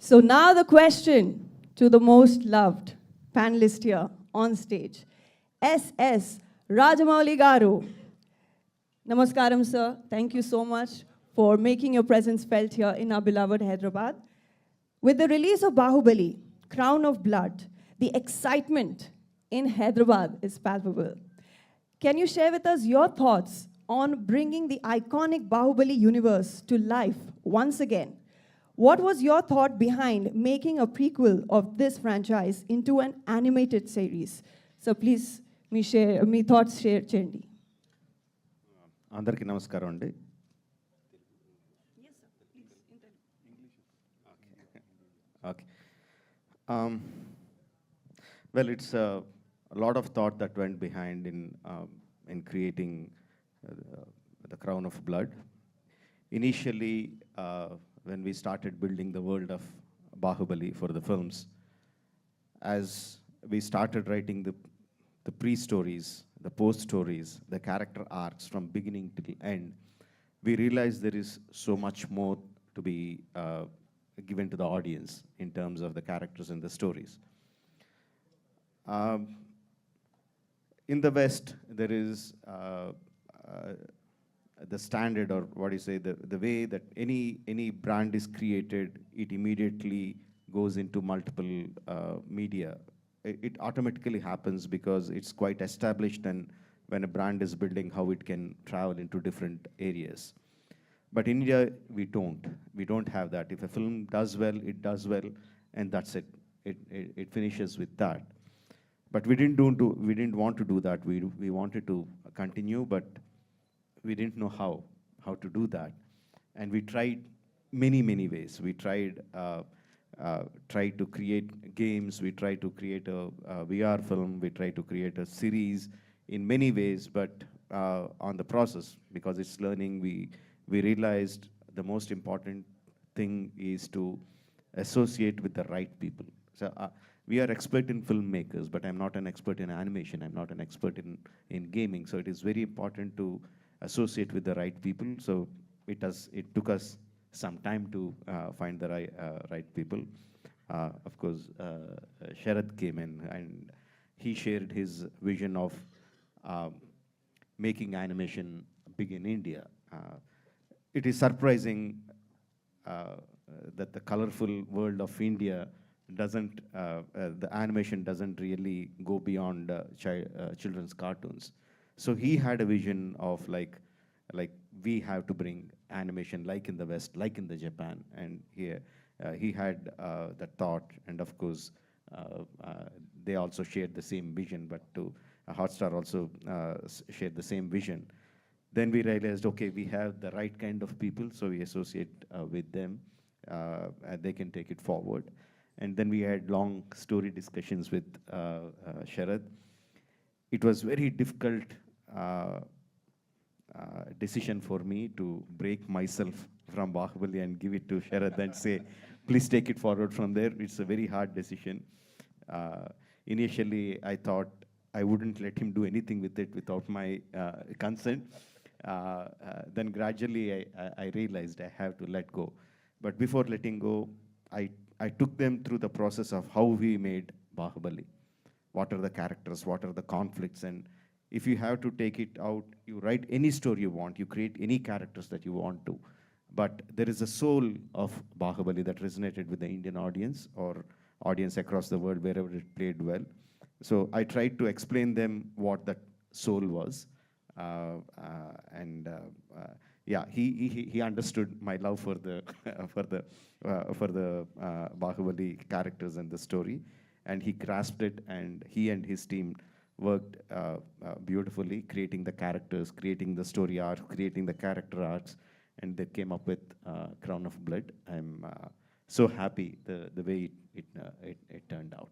So now the question to the most loved panelist here on stage, SS Rajamouli Garu. Namaskaram, sir. Thank you so much for making your presence felt here in our beloved Hyderabad. With the release of Baahubali, Crown of Blood, the excitement in Hyderabad is palpable. Can you share with us your thoughts on bringing the iconic Baahubali universe to life once again? What was your thought behind making a prequel of this franchise into an animated series? So please, me thoughts share cheyandi. అందరికీ నమస్కారం అండి. Okay. Well, it's a lot of thought that went behind in creating the Crown of Blood. Initially, when we started building the world of Baahubali for the films, as we started writing the pre-stories, the post-stories, the character arcs from beginning to the end, we realized there is so much more to be given to the audience in terms of the characters and the stories. In the West, there is the standard, or what do you say, the way that any brand is created, it immediately goes into multiple media. It automatically happens because it's quite established, and when a brand is building, how it can travel into different areas. But in India, we don't have that. If a film does well, it does well, and that's it. It finishes with that. But we didn't want to do that. We wanted to continue, but we didn't know how to do that. And we tried many ways. We tried to create games. We tried to create a VR film. We tried to create a series in many ways, but on the process, because it's learning, we realized the most important thing is to associate with the right people. So we are expert in filmmakers, but I'm not an expert in animation. I'm not an expert in gaming. So it is very important to associate with the right people. So it took us some time to find the right people. Of course, Sharad came in, and he shared his vision of making animation big in India. It is surprising that the colorful world of India the animation doesn't really go beyond children's cartoons. So he had a vision of like we have to bring animation like in the West, like in the Japan, and here he had that thought, and of course they also shared the same vision, but Hotstar also shared the same vision. Then we realized, okay, we have the right kind of people, so we associate with them, and they can take it forward. And then we had long story discussions with Sharad. It was very difficult decision for me to break myself from Baahubali and give it to Sharad and say, please take it forward from there. It's a very hard decision. Initially, I thought I wouldn't let him do anything with it without my consent. Then gradually, I realized I have to let go. But before letting go, I took them through the process of how we made Baahubali. What are the characters? What are the conflicts? And if you have to take it out, you write any story you want, you create any characters that you want to. But there is a soul of Baahubali that resonated with the Indian audience or audience across the world, wherever it played well. So I tried to explain them what that soul was. Yeah, he understood my love for the Baahubali characters and the story, and he grasped it, and he and his team worked beautifully, creating the characters, creating the story arcs, creating the character arcs, and they came up with Crown of Blood. I'm so happy the way it turned out.